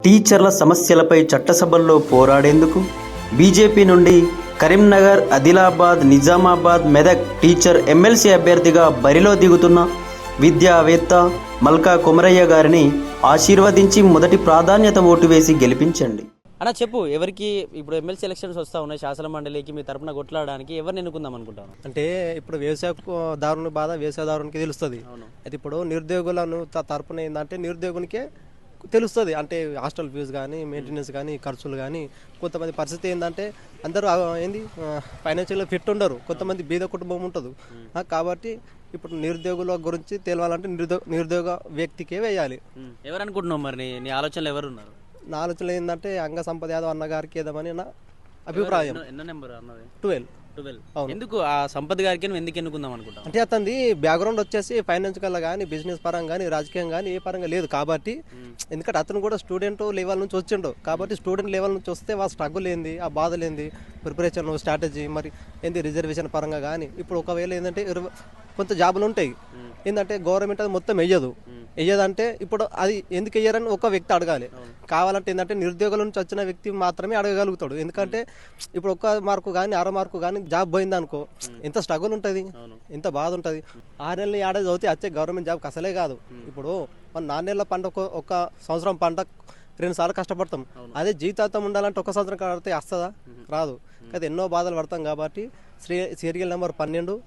టీచర్ల సమస్యలపై చట్టసభల్లో పోరాడేందుకు బీజేపీ నుండి కరీంనగర్, ఆదిలాబాద్, నిజామాబాద్, మెదక్ టీచర్ ఎమ్మెల్సీ అభ్యర్థిగా బరిలో దిగుతున్న విద్యావేత్త మల్కా కొమరయ్య గారిని ఆశీర్వదించి మొదటి ప్రాధాన్యత ఓటు వేసి గెలిపించండి. అన్న చెప్పు, ఎవరికి ఇప్పుడు ఎమ్మెల్సీ ఎలక్షన్స్ వస్తూ ఉన్నాయి, శాసన మండలికి మీ తరపున కొట్లాడడానికి ఎవరిని ఎన్నుకుందాం అనుకుంటాను? అంటే ఇప్పుడు వ్యవసాయదారుని బాధ వ్యవసాయదారునికి తెలుస్తుంది. అయితే ఇప్పుడు నిరుద్యోగులను తరపున ఏంటంటే నిరుద్యోగునికే తెలుస్తుంది. అంటే హాస్టల్ ఫీజు కానీ, మెయింటెనెన్స్ కానీ, ఖర్చులు కానీ. కొంతమంది పరిస్థితి ఏంటంటే అందరూ ఏంది ఫైనాన్షియల్గా ఫిట్ ఉండరు, కొంతమంది బీద కుటుంబం ఉంటుంది. కాబట్టి ఇప్పుడు నిరుద్యోగుల గురించి తెలవాలంటే నిరుద్యోగ వ్యక్తికే వేయాలి. ఎవరు అనుకుంటున్నావు మరి? నీ ఆలోచనలు ఎవరు ఉన్నారు? నా ఆలోచనలు ఏంటంటే అంగ సంపద యాదవ్ అన్న గారికి ఏదామని నా అభిప్రాయం. ఎన్నో నెంబర్ అన్నది? 12. ఎందుకు ఆ సంపత్ గారికి ఎందుకు ఎన్నుకుందాం అనుకుంటా? అంటే అతనిది బ్యాక్గ్రౌండ్ వచ్చేసి ఫైనాన్షియల్ కానీ, బిజినెస్ పరంగా కానీ, రాజకీయం కానీ ఏ పరంగా లేదు. కాబట్టి ఎందుకంటే అతను కూడా స్టూడెంట్ లెవెల్ నుంచి వచ్చిండు. కాబట్టి స్టూడెంట్ లెవెల్ నుంచి వస్తే వాళ్ళ స్ట్రగుల్ ఏంది, ఆ బాధలు ఏంది, ప్రిపరేషన్ స్ట్రాటజీ మరి ఏంది, రిజర్వేషన్ పరంగా కానీ. ఇప్పుడు ఒకవేళ ఏంటంటే కొంత జాబులు ఉంటాయి ఏంటంటే గవర్నమెంట్ అది మొత్తం వెయ్యదంటే ఇప్పుడు అది ఎందుకు వెయ్యరని ఒక వ్యక్తి అడగాలి. కావాలంటే ఏంటంటే నిరుద్యోగుల నుంచి వచ్చిన వ్యక్తి మాత్రమే అడగగలుగుతాడు. ఎందుకంటే ఇప్పుడు 1 మార్కు కానీ 6 మార్కు కానీ జాబ్ పోయింది అనుకో, ఎంత స్ట్రగుల్ ఉంటుంది, ఎంత బాధ ఉంటుంది. 6 నెలలు ఏడాది చదివితే వచ్చే గవర్నమెంట్ జాబ్ అసలే కాదు. ఇప్పుడు మన 4 నెలల పంట, ఒక సంవత్సరం పంట 2 సార్లు కష్టపడతాం. అదే జీవితాంతం ఉండాలంటే 1 సంవత్సరం కడితే వస్తుందా? రాదు. అయితే ఎన్నో బాధలు పడతాం. కాబట్టి సీరియల్ నెంబర్ 12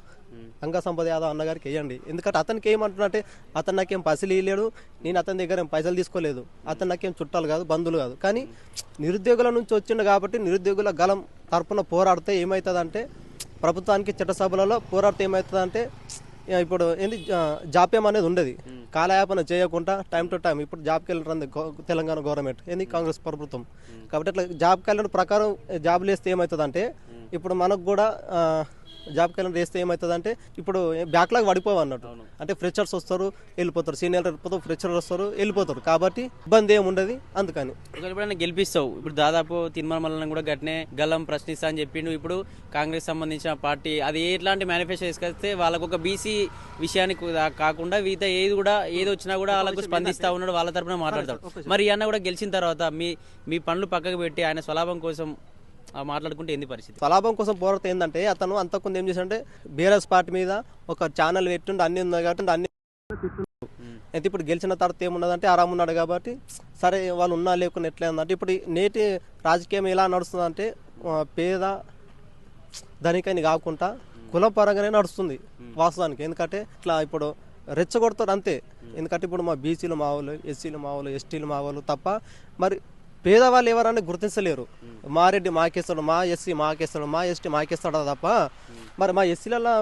అంగ సంపద యాదవ్ అన్నగారికి వేయండి. ఎందుకంటే అతనికి ఏమంటున్నట్టే, అతను నాకేం పసిలు ఇవ్వలేడు, నేను అతని దగ్గర ఏం పైసలు తీసుకోలేదు, అతను నాకేం చుట్టాలు కాదు, బంధువులు కాదు. కానీ నిరుద్యోగుల నుంచి వచ్చిండు కాబట్టి నిరుద్యోగుల గలం తరపున పోరాడితే ఏమవుతుందంటే, ప్రభుత్వానికి చట్టసభలలో పోరాడితే ఏమవుతుందంటే ఇప్పుడు ఏంది జాప్యం అనేది ఉండదు. కాలయాపన చేయకుండా టైం టు టైం ఇప్పుడు జాబ్ క్యాలెండర్ తెలంగాణ గవర్నమెంట్ ఏంది కాంగ్రెస్ ప్రభుత్వం. కాబట్టి అట్లా జాబ్ క్యాలెండర్ ప్రకారం జాబులు వేస్తే ఏమవుతుందంటే, ఇప్పుడు మనకు కూడా జాబ్ క్యాలెండర్ వేస్తే ఏమవుతుందంటే ఇప్పుడు బ్యాక్లాగ్ పడిపోవు అన్నట్టు. అంటే ఫ్రెషర్స్ వస్తారు వెళ్ళిపోతారు, సీనియర్ వెళ్ళిపోతారు, ఫ్రెషర్స్ వస్తారు వెళ్ళిపోతారు. కాబట్టి ఇబ్బంది ఏమి ఉండదు. అందుకని ఎప్పుడైనా గెలిపిస్తావు. ఇప్పుడు దాదాపు తిరుమల కూడా గట్నే గల్లం ప్రశ్నిస్తా అని చెప్పిండు. ఇప్పుడు కాంగ్రెస్ సంబంధించిన పార్టీ అది ఎట్లాంటి మేనిఫెస్టో తీసుకొస్తే వాళ్ళకు ఒక బీసీ విషయానికి కాకుండా వీత ఏది వచ్చినా కూడా వాళ్ళకు స్పందిస్తా ఉన్నాడు, వాళ్ళ తరపున మాట్లాడతాడు. మరి అన్న కూడా గెలిచిన తర్వాత మీ పనులు పక్కకు పెట్టి ఆయన స్వలాభం కోసం మాట్లాడుకుంటే ఏంది పరిస్థితి? స్వలాభం కోసం పోరాటం ఏంటంటే అతను అంతకుముందు ఏం చేశాడంటే బీఆర్ఎస్ పార్టీ మీద ఒక ఛానల్ పెట్టుండే, అన్ని ఉన్నాయి కాబట్టి అన్ని. అయితే ఇప్పుడు గెలిచిన తర్వాత ఏమున్నదంటే ఆరామ్ ఉన్నాడు కాబట్టి సరే వాళ్ళు ఉన్నా లేకుండా ఎట్లా ఉందంటే ఇప్పుడు నేటి రాజకీయం ఎలా నడుస్తుందంటే పేద ధనికని కాకుండా కులపరంగానే నడుస్తుంది వాస్తవానికి. ఎందుకంటే ఇట్లా ఇప్పుడు రెచ్చగొడతారు అంతే. ఎందుకంటే ఇప్పుడు మా బీసీలు మా వాళ్ళు, ఎస్సీలు మా వాళ్ళు, ఎస్టీలు మా వాళ్ళు తప్ప మరి పేదవాళ్ళు ఎవరన్నా గుర్తించలేరు. మా రెడ్డి మాకేస్తాడు, మా ఎస్సీ మాకేస్తాడు, మా ఎస్టీ మాకేస్తాడా తప్ప మరి మా ఎస్సీలలో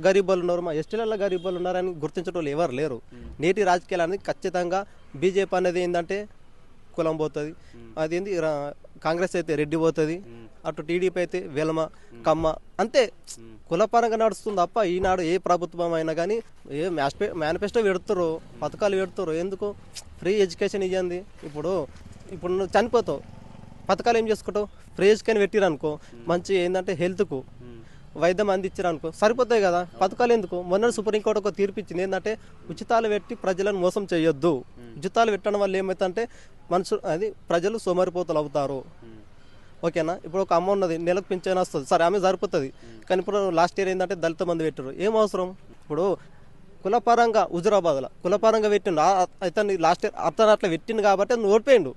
గరీబులు ఉన్నారు, మా ఎస్టీలలో గరీబులు ఉన్నారని గుర్తించడం వాళ్ళు ఎవరు లేరు. నేటి రాజకీయాలు అనేది ఖచ్చితంగా బీజేపీ అనేది ఏంటంటే కులం పోతుంది, అదేంది కాంగ్రెస్ అయితే రెడ్డి పోతుంది, అటు టీడీపీ అయితే వెలమ కమ్మ, అంతే కులపరంగా నడుస్తుంది తప్ప ఈనాడు ఏ ప్రభుత్వం అయినా కానీ ఏ మేనిఫెస్టో పెడుతురు, పథకాలు పెడుతురు. ఎందుకు ఫ్రీ ఎడ్యుకేషన్ ఇవ్వండి. ఇప్పుడు నువ్వు చనిపోతావు, పథకాలు ఏం చేసుకుంటావు? ఫ్రీ ఎడ్యుకేషన్ పెట్టిరనుకో, మంచి ఏంటంటే హెల్త్కు వైద్యం అందించారనుకో సరిపోతాయి కదా. పథకాలు ఎందుకు? మొన్న సుప్రీంకోర్టు ఒక తీర్పు ఇచ్చింది ఏంటంటే ఉచితాలు పెట్టి ప్రజలను మోసం చేయొద్దు. ఉచితాలు పెట్టడం వల్ల ఏమవుతుందంటే ప్రజలు సోమరిపోతలు అవుతారు. ఓకేనా? ఇప్పుడు ఒక అమ్మ ఉన్నది, నెలకు పింఛన్ వస్తుంది, సరే ఆమె సరిపోతుంది. కానీ ఇప్పుడు లాస్ట్ ఇయర్ ఏంటంటే దళిత మంది పెట్టారు. ఏం అవసరం? ఇప్పుడు కులపరంగా హుజురాబాద్లో కులపరంగా పెట్టిండు అతను లాస్ట్ ఇయర్ అతను అట్లా పెట్టిండు కాబట్టి అతను ఓడిపోయిండు,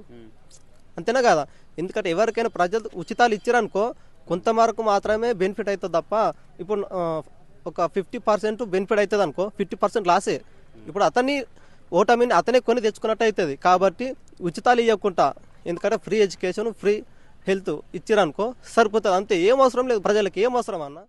అంతేనా కదా? ఎందుకంటే ఎవరికైనా ప్రజలు ఉచితాలు ఇచ్చారనుకో కొంత వరకు మాత్రమే బెనిఫిట్ అవుతుంది తప్ప ఇప్పుడు ఒక 50% బెనిఫిట్ అవుతుంది అనుకో, 50% లాసే. ఇప్పుడు అతన్ని ఓటమిని అతనే కొని తెచ్చుకున్నట్టు అవుతుంది. కాబట్టి ఉచితాలు ఇవ్వకుండా ఎందుకంటే ఫ్రీ ఎడ్యుకేషన్, ఫ్రీ హెల్త్ ఇచ్చారనుకో సరిపోతుంది అంతే. ఏం అవసరం లేదు ప్రజలకి, ఏం అవసరం అన్న.